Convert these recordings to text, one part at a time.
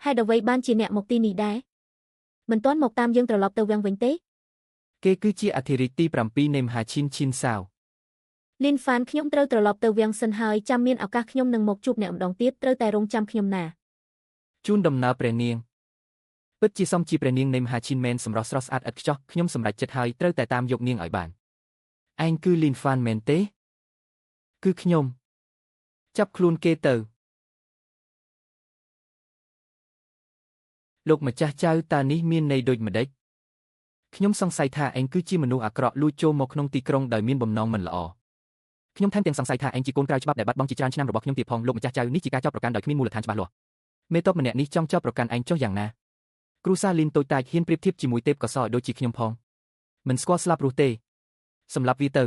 Hai đầu vây ban chỉ nẹt một tin nỉ đá. Mình toán một tam dương trở lọp tàu vang vĩnh tế. គេគឺជាអធិរាជទី7នៃមហាឈិនឈិនសាវ Lin Fan ខ្ញុំត្រូវត្រឡប់ទៅវាំងសិនហើយចាំមានឱកាសខ្ញុំនឹងមកជួបអ្នកម្ដងទៀតត្រូវតែរងចាំខ្ញុំណា ជូនដំណើរព្រះនាងពិតជាសមជាព្រះនាងនៃមហាឈិនមែនសម្រស់ស្រស់ស្អាតឥតខ្ចោះខ្ញុំសម្រេចចិត្តហើយត្រូវតែតាមយកនាងឲ្យបានឯងគឺលីនហ្វានមែនទេគឺខ្ញុំចាប់ខ្លួនគេទៅលោកម្ចាស់ចៅតើនេះមានន័យដូចម្ដេចខ្ញុំសង្ស័យថាឯងគឺជាមនុស្សអាក្រក់លួចចូលមកក្នុងទីក្រុងដោយមានបំណងមិនល្អខ្ញុំថែមទាំងសង្ស័យថាឯងជាកូនក្រៅច្បាប់ដែលបាត់បង់ជាច្រើនឆ្នាំរបស់ខ្ញុំទៀតផងលោកម្ចាស់ចៅនេះជាការចោទប្រកាន់ដោយគ្មានមូលដ្ឋានច្បាស់លាស់មេតបម្នាក់នេះចង់ចោទប្រកាន់ឯងចុះយ៉ាងណាគ្រូសាលីនតូចតាចហ៊ានប្រៀបធៀបជាមួយទេពកោសល្យដូចជាខ្ញុំផងមិនស្គាល់ស្លាប់រស់ទេសម្លាប់វាទៅ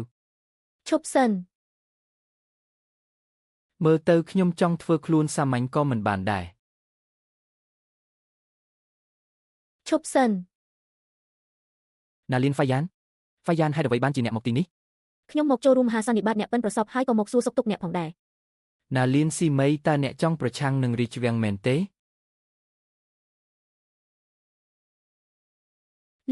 ឈប់សិន មើលទៅខ្ញុំចង់ធ្វើខ្លួនសាមញ្ញក៏មិនបានដែរ ឈប់សិន ណាលីនហ្វាយ៉ានហេតុអ្វីបានជាអ្នកមកទីនេះ ខ្ញុំមកចូលរួមមហាសន្និបាតអ្នកប៉ិនប្រសពហើយក៏មកសួរសុខទុក្ខអ្នកផងដែរ ណាលីនស៊ីមីតើអ្នកចង់ប្រឆាំងនឹងរាជវាំងមែនទេ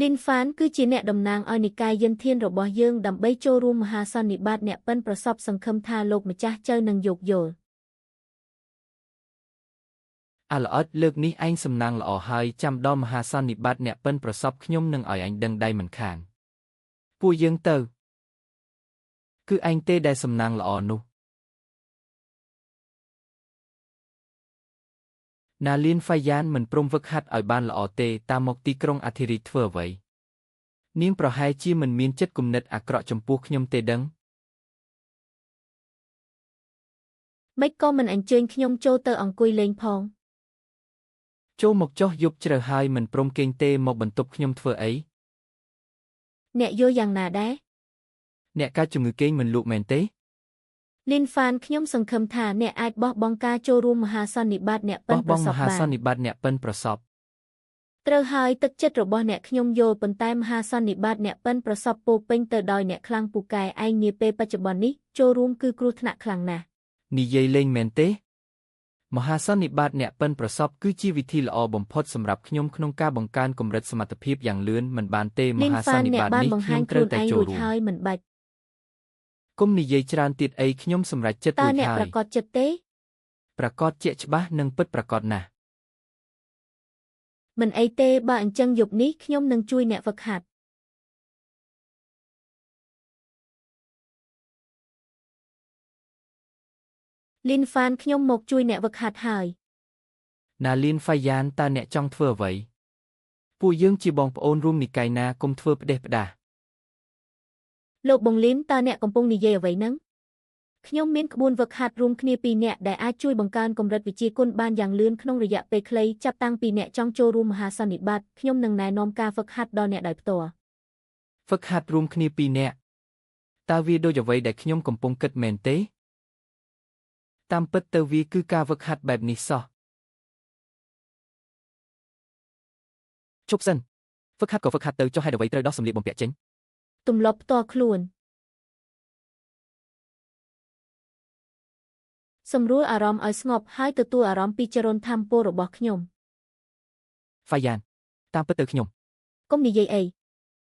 Lin Fan គឺជាអ្នកតំណាងឲ្យនិកាយយិនធានរបស់យើងដើម្បីចូលរួមមហាសន្និបាតអ្នកប៉ិនប្រសពសង្ឃឹមថាលោកម្ចាស់ចៅនឹងយោគយល់ អាល្អិតលើកនេះឯងសំណាងល្អហើយចាំដល់មហាសន្និបាតអ្នកប៉ិនប្រសពខ្ញុំនឹងឲ្យឯងដឹងដៃមិនខានពួកយើងទៅគឺឯងទេដែលសំណាងល្អនោះណាលៀនហ្វាយ៉ានមិនព្រមវឹកហាត់ឲ្យបានល្អទេតាមមកទីក្រុងអធិរាជធ្វើអ្វីនាងប្រហែលជាមិនមានចិត្តគំនិតអាក្រក់ចំពោះខ្ញុំទេដឹង មិនក៏មិនអញ្ជើញខ្ញុំចូលទៅអង្គុយលេងផង ចូលមកចុះយប់ជ្រៅហើយមិនព្រមគេងទេមកបន្ទប់ខ្ញុំធ្វើអី អ្នកយល់យ៉ាងណាដែរ អ្នកកើតជំងឺគេងមិនលក់មែនទេ Lin Fan ខ្ញុំសង្ឃឹមថាអ្នកអាចបោះបង់ការចូលរួមមហាសន្និបាតអ្នកប៉ិនប្រសពបាន ត្រូវហើយទឹកចិត្តរបស់អ្នកខ្ញុំយល់ប៉ុន្តែមហាសន្និបាតអ្នកប៉ិនប្រសពពោពេញទៅដោយអ្នកខ្លាំងពូកែឯងនាពេលបច្ចុប្បន្ននេះចូលរួមគឺគ្រោះថ្នាក់ខ្លាំងណាស់ និយាយលេងមែនទេមហាសន្និបាតអ្នកប៉ិនប្រសពគឺជាវិធីល្អបំផុតសម្រាប់ខ្ញុំក្នុងការបង្កើនកម្រិតសមត្ថភាពយ៉ាងលឿនមិនបានទេមហាសន្និបាតនេះខ្ញុំត្រូវតែចូលរួមហើយមិនបាច់គុំនិយាយច្រើនទៀតអីខ្ញុំសម្រេចចិត្តរួចហើយតើអ្នកប្រកាសចិត្តទេប្រកាសជាក់ច្បាស់និងពិតប្រាកដណាស់ មិនអីទេបើអញ្ចឹងយប់នេះខ្ញុំនឹងជួយអ្នកហ្វឹកហាត់ Lin Fan ខ្ញុំមកជួយអ្នកហ្វឹកហាត់ហើយ ណាលៀនហ្វាយ៉ានតើអ្នកចង់ធ្វើអ្វីពួកយើងជាបងប្អូនរួមនិកាយណាគុំធ្វើផ្ដេសផ្ដាស លោកបងលីនតើអ្នកកំពុងនិយាយអ្វីហ្នឹងខ្ញុំមានក្បួនហ្វឹកហាត់រួមគ្នាពីរនាក់ដែលអាចជួយបង្កើនកម្រិតវិជ្ជាគុណបានយ៉ាងលឿនក្នុងរយៈពេលខ្លីចាប់តាំងពីអ្នកចង់ចូលរួមមហាសន្និបាតខ្ញុំនឹងណែនាំការហ្វឹកហាត់ដល់អ្នកដោយផ្ទាល់ ហ្វឹកហាត់រួមគ្នាពីរនាក់តើវាដូចអ្វីដែលខ្ញុំកំពុងគិតមែនទេតាមពិតទៅវាគឺការហ្វឹកហាត់បែបនេះសោះជប់សិនហ្វឹកហាត់ក៏ហ្វឹកហាត់ទៅចុះហេតុអ្វីត្រូវដោះសម្លៀកបំពាក់ចេញ ទម្លាប់ផ្ទាល់ខ្លួនសម្រួលអារម្មណ៍ឲ្យស្ងប់ហើយទទួលអារម្មណ៍ពីចរន្តធម៌ពលរបស់ខ្ញុំ ហ្វាយ៉ានតាមពិតទៅខ្ញុំ កុំនិយាយអី